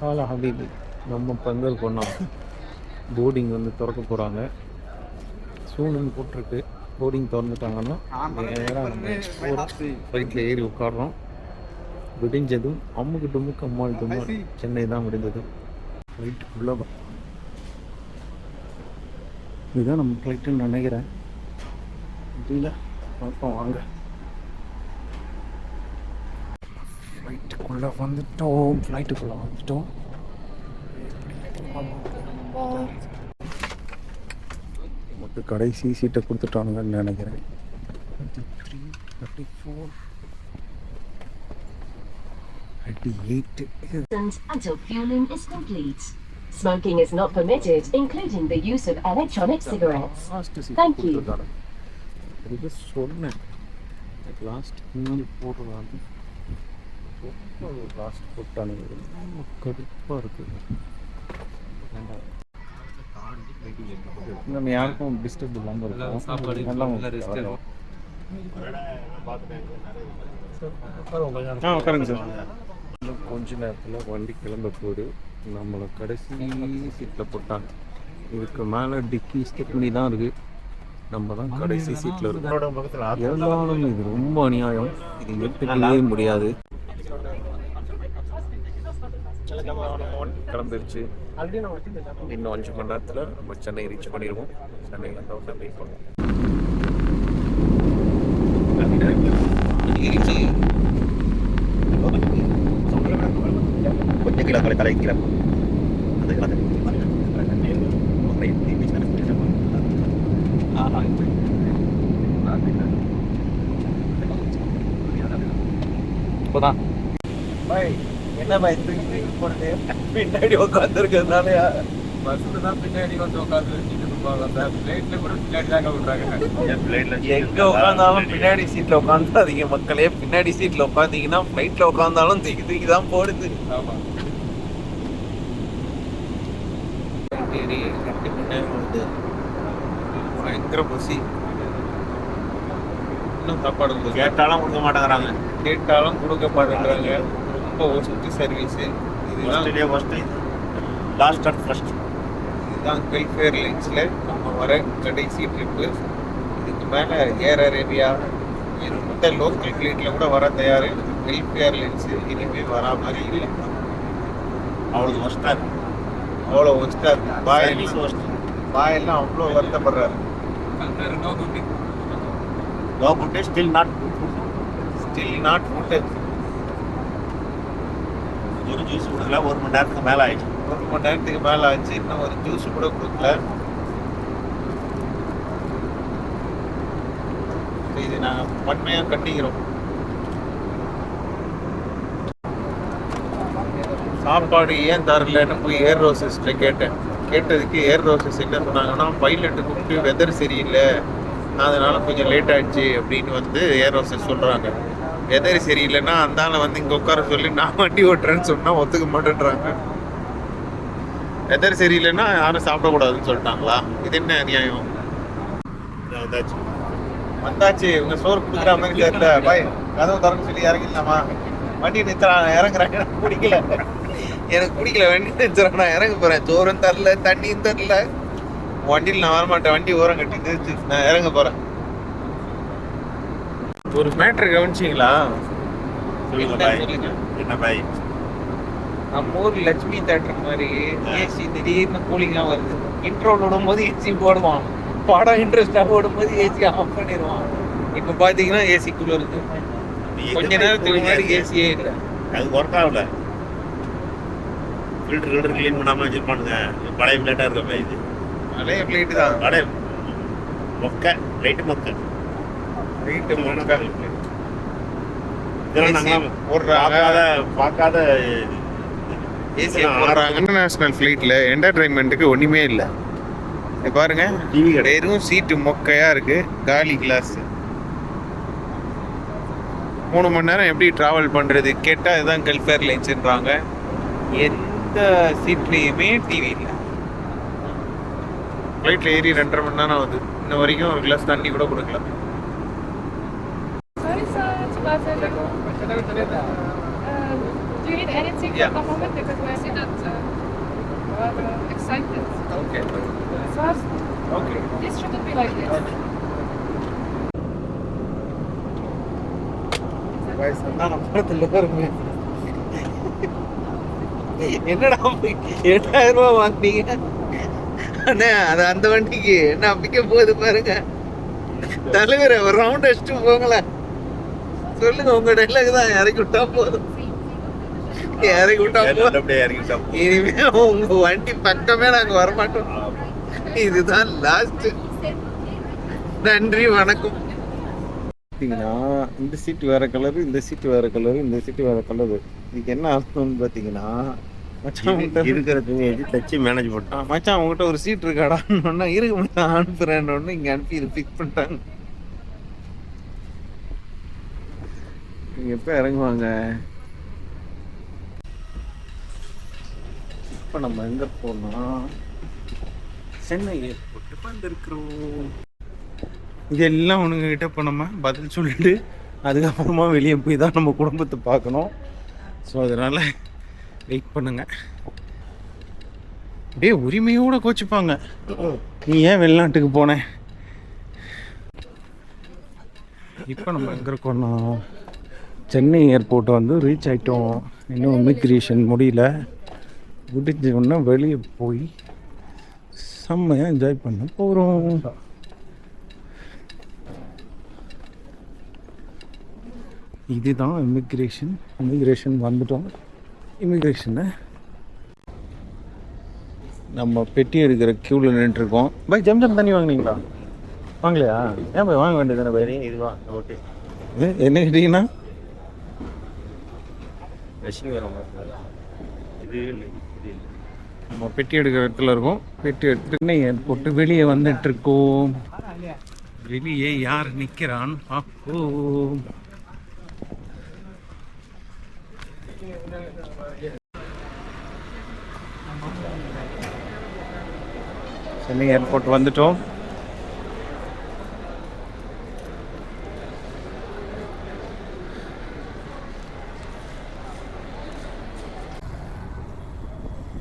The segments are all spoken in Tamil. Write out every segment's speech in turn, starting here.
ஹாலா ஹபீபி நம்ம பந்தல் பண்ணோம். போர்டிங் வந்து திறக்க போகிறாங்க. சூழ்நிலை போட்டிருக்கு. போர்டிங் திறந்துட்டாங்கன்னா நேராக நம்ம ஃப்ளைட்டில் ஏறி உட்காடுறோம். விடிஞ்சதும் அம்முக்கு டும்முக்கு அம்மாள் டும்மாள் சென்னை தான் விடிந்தது. ஃப்ளைட்டுக்குள்ளே இதுதான் நம்ம ஃப்ளைட்டுன்னு நினைக்கிறேன். இல்லை பார்ப்போம் வாங்க. ஃப்ளைட்டுக்குள்ளே வந்துட்டோம். நமக்கு கடைசி சீட்டை கொடுத்துட்டானுங்கன்னு நினைக்கிறேன். 33, 34, 38. Until fueling is complete. Smoking is not permitted, including the use of electronic cigarettes. Thank you. இது சொன்னேன். லாஸ்ட் முன்னாடி போடுறாங்க. லாஸ்ட் போட்டானுங்க. கடுப்பாக இருக்குது. நம்ம யாருக்கும் டிஸ்டர்ப் இல்லாமல் இருக்கும். உட்காருங்க சார். கொஞ்ச நேரத்தில் வண்டி கிளம்ப போகுது. நம்மளை கடைசி சீட்டில் போட்டாங்க. இதுக்கு மேலே டிக்கி ஸ்டெப்னி தான் இருக்குது. நம்ம தான் கடைசி சீட்டில் இருக்கோம். இருந்தாலும் இது ரொம்ப அநியாயம். இது எடுத்துக்கவே முடியாது. கிளம்பிருச்சு. இன்னும் 5 மணி நேரத்தில் நம்ம சென்னை ரீச் பண்ணிடுவோம். சென்னையில் தான் வந்து வெயிட் பண்ணுவோம். கொஞ்சம் கிலோ தலைக்கிற இப்போதான் என்ன தூக்கி போனது பின்னாடி உட்காந்துருக்கிறதுனால பஸ்ஸில் தான் பின்னாடி வந்து உட்காந்து வச்சுட்டு இருப்பாங்க. ஃப்ளைட்டில் கூட பின்னாடி தாங்க விட்றாங்க. எங்கே உட்காந்தாலும் பின்னாடி சீட்டில் உட்காந்துடாதீங்க மக்களே. பின்னாடி சீட்டில் உட்காந்தீங்கன்னா ஃப்ளைட்டில் உட்காந்தாலும் தூக்கி தான் போடுது. ஆமாம், 2 மணி நேரம் வந்து பயங்கர பசி. இன்னும் சாப்பாடு கேட்டாலும் கொடுக்க மாட்டேங்கிறாங்க. ரொம்ப worst service. Last and first இதுதான் கல்ஃப் ஏர்லைன்ஸில் நம்ம வர கடைசி ட்ரிப்பு. இதுக்கு மேலே ஏர் அரேபியா எந்த லோக்கல் ஃப்ளைட்டில் கூட வர தயார். கல்ஃப் ஏர்லைன்ஸு இனிமேல் வரா மாதிரி இல்லை. அவ்வளோ ஒஸ்ட்டாக இருக்கு. பாயெல்லாம் அவ்வளோ வருத்தப்படுறாரு. No good, still not good. ஒரு ஜூஸ் கொடுக்கல. 1 மணி நேரத்துக்கு மேலே ஆச்சு. இன்னும் ஒரு ஜூஸ் கூட கொடுக்கல. இது நாங்கள் வன்மையாக கண்டிக்கிறோம். சாப்பாடு ஏன் தரலன்னு போய் ஏர் ரோசஸ்ல கேட்டதுக்கு ஏர் ரோசஸ் என்ன சொன்னாங்கன்னா, பைலட்டு கூப்பிட்டு வெதர் சரியில்லை, அதனால கொஞ்சம் லேட் ஆயிடுச்சு அப்படின்னு வந்து ஏர் ரோசஸ் சொல்கிறாங்க. வெதர் சரியில்லைன்னா அந்தால வந்து இங்கே உட்கார சொல்லி நான் வண்டி ஓட்டுறேன்னு சொன்னால் ஒத்துக்க மாட்டேன்றாங்க. வெதர் சரியில்லைன்னா யாரும் சாப்பிடக்கூடாதுன்னு சொல்லிட்டாங்களா? இது என்ன நியாயம்? வந்தாச்சு இவங்க சோறு கொடுக்குற மாதிரி தெரியல. பாய் கதவு திறந்து சொல்லி இறங்கிடலாமா? வண்டி நிறுத்துறான், இறங்குறேன். எனக்கு பிடிக்கல வண்டி நிறுத்துறான். நான் இறங்க போகிறேன். சோறும் தரல, தண்ணியும் தரல. வண்டியில் நான் வரமாட்டேன். வண்டி ஓரம் கட்டி நிறுத்து, நான் இறங்க போகிறேன். ஒரு மேட்ரு கவனிச்சிங்களா? என்ன பாய், நம்ம ஊர் லட்சுமி தேட்டர் மாதிரி ஏசி திடீர்னு கூலிங்காக வருது. இன்ட்ரோல் விடும்போது ஏசி போடுவான், படம் இன்ட்ரெஸ்டாக ஓடும்போது ஏசி ஆஃப் பண்ணிடுவான். இப்போ பார்த்தீங்கன்னா ஏசி குள்ளே இருக்கு. கொஞ்ச நேரத்துக்கு முன்னாடி ஏசியே இல்லை. அது ஒர்க் ஆகல. ஃபில்டர் க்ளீன் பண்ணாமல் வச்சுருப்பானுங்க. பழைய பிளேட்டாக இருக்க இது பழைய பிளேட்டு தான். பழைய மொக்கை லைட்டு மொக்கை பார்க்காத ஏசி போடுறாங்க. இன்டர்நேஷனல் ஃப்ளைட்டில் என்டர்டைன்மெண்ட்டுக்கு ஒன்றுமே இல்லை. பாருங்க, டிவி கிடையாது, சீட்டு மொக்கையாக இருக்குது, காலி கிளாஸ். 3 மணி நேரம் எப்படி ட்ராவல் பண்ணுறது கேட்டால் இதுதான் கல்ஃப் ஏர்லைன்ஸுன்றாங்க. எந்த சீட்லேயுமே டிவி இல்லை. ஃப்ளைட்டில் ஏறி 2.5 மணி நேரம் ஆகுது. இன்ன வரைக்கும் ஒரு கிளாஸ் தண்ணி கூட கொடுக்கல. Do you need anything for the moment? Because we're okay Sir, okay. this shouldn't be like this. என்னடா 8000 ரூபா வாங்கினீங்க அண்ணே? அது அந்த வண்டிக்கு என்ன விற்க போகுது பாருங்க. தலைவர் ஒரு ரவுண்ட் அடிச்சுட்டு போங்களேன். சொல்லுங்க, உங்க டைலாக் தான். இறக்கி விட்டா போதும், இறக்கி விட்டா போதும். இனிமே உங்க வண்டி பக்கமே நாங்க வரமாட்டோம். இதுதான் லாஸ்ட். நன்றி, வணக்கம். பார்த்தீங்கன்னா இந்த சீட் வேற கலரு, இந்த சீட் வேற கலரு, இந்த சீட் வேற கலரு. இதுக்கு என்ன அர்த்தம்னு பார்த்தீங்கன்னா, மச்சான் இருக்கிற துணியை வச்சு தச்சு மேனேஜ் பண்ணிட்டான். மச்சான் அவங்ககிட்ட ஒரு சீட் இருக்காடான்னு இருக்கு மச்சான் அனுப்புறேன்னு இங்கே அனுப்பி இது ஃபிக்ஸ் பண்ணிட்டாங்க. நீங்க எப்போ இறங்குவாங்க? இப்போ நம்ம எங்க போனோம்? சென்னை ஏர்போர்ட்டுக்கு வந்திருக்கிறோம். இதெல்லாம் உனக்கிட்ட இப்போ நம்ம பதில் சொல்லிட்டு அதுக்கப்புறமா வெளியே போய் தான் நம்ம குடும்பத்தை பார்க்கணும். ஸோ அதனால் வெயிட் பண்ணுங்க. அப்படியே உரிமையோடு கோச்சிப்பாங்க, நீ ஏன் வெளிநாட்டுக்கு போனேன். இப்போ நம்ம எங்கே இருக்கோம்னா சென்னை ஏர்போர்ட் வந்து ரீச் ஆகிட்டோம். இன்னும் இமிக்ரேஷன் முடியல. முடிஞ்சோன்னா வெளியே போய் செம்மையாக என்ஜாய் பண்ண போகிறோம். இதுதான் இமிக்ரேஷன் வந்துட்டோம். இமிக்ரேஷனை நம்ம பெட்டி எடுக்கிற க்யூவில் நின்றுருக்கோம். பை ஜம் தண்ணி வாங்கினீங்களா? வாங்கலையா? ஏன் போய் வாங்க வேண்டியதானே பை? இதுவா ஓகே. என்ன கேட்டீங்கன்னா ரஷ்மி வர மாதிரி இது இல்லை, இது இல்லை. நம்ம பெட்டி எடுக்கிற இடத்துல இருக்கோம். பெட்டி எடுத்துட்டு போட்டு வெளியே வந்துட்டு இருக்கோம். வெளியே யார் நிற்கிறான்னு பார்ப்போம். சென்னை ஏர்போர்ட் வந்துட்டோம்.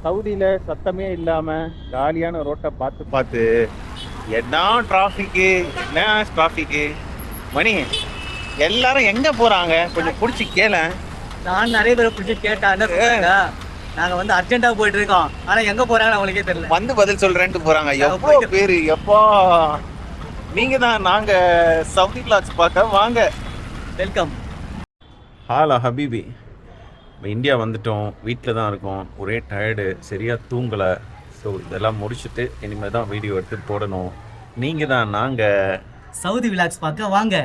சவுதியில் சத்தமே இல்லாமல் காலியான ரோட்டை பார்த்து என்ன டிராஃபிக்கு, என்ன டிராஃபிக்கு. மணி எல்லாரும் எங்கே போகிறாங்க? கொஞ்சம் பிடிச்சி கேள. நான் நிறைய பேரை பிடிச்சி கேட்டேன். நாங்க வந்து அர்ஜென்ட்டா போயிட்டு இருக்கோம், ஆனா எங்க போறாங்கன்னு அவங்களுக்கே தெரியல. வந்து பதில் சொல்றேன்ட்டு போறாங்க. எவ்வளோ பேரு எப்பா. நீங்க தான் நாங்க சவுதி கிளாஸ் பார்க்க வாங்க. வெல்கம். ஹாலா ஹபீபி. இந்தியா வந்துட்டோம். வீட்டில் தான் இருக்கோம். ஒரே டயர்டு, சரியாக தூங்கலை. ஸோ இதெல்லாம் முடிச்சுட்டு இனிமேல் தான் வீடியோ எடுத்து போடணும். நீங்கள் தான் நாங்கள் சவுதி விலாக்ஸ் பார்க்க வாங்க.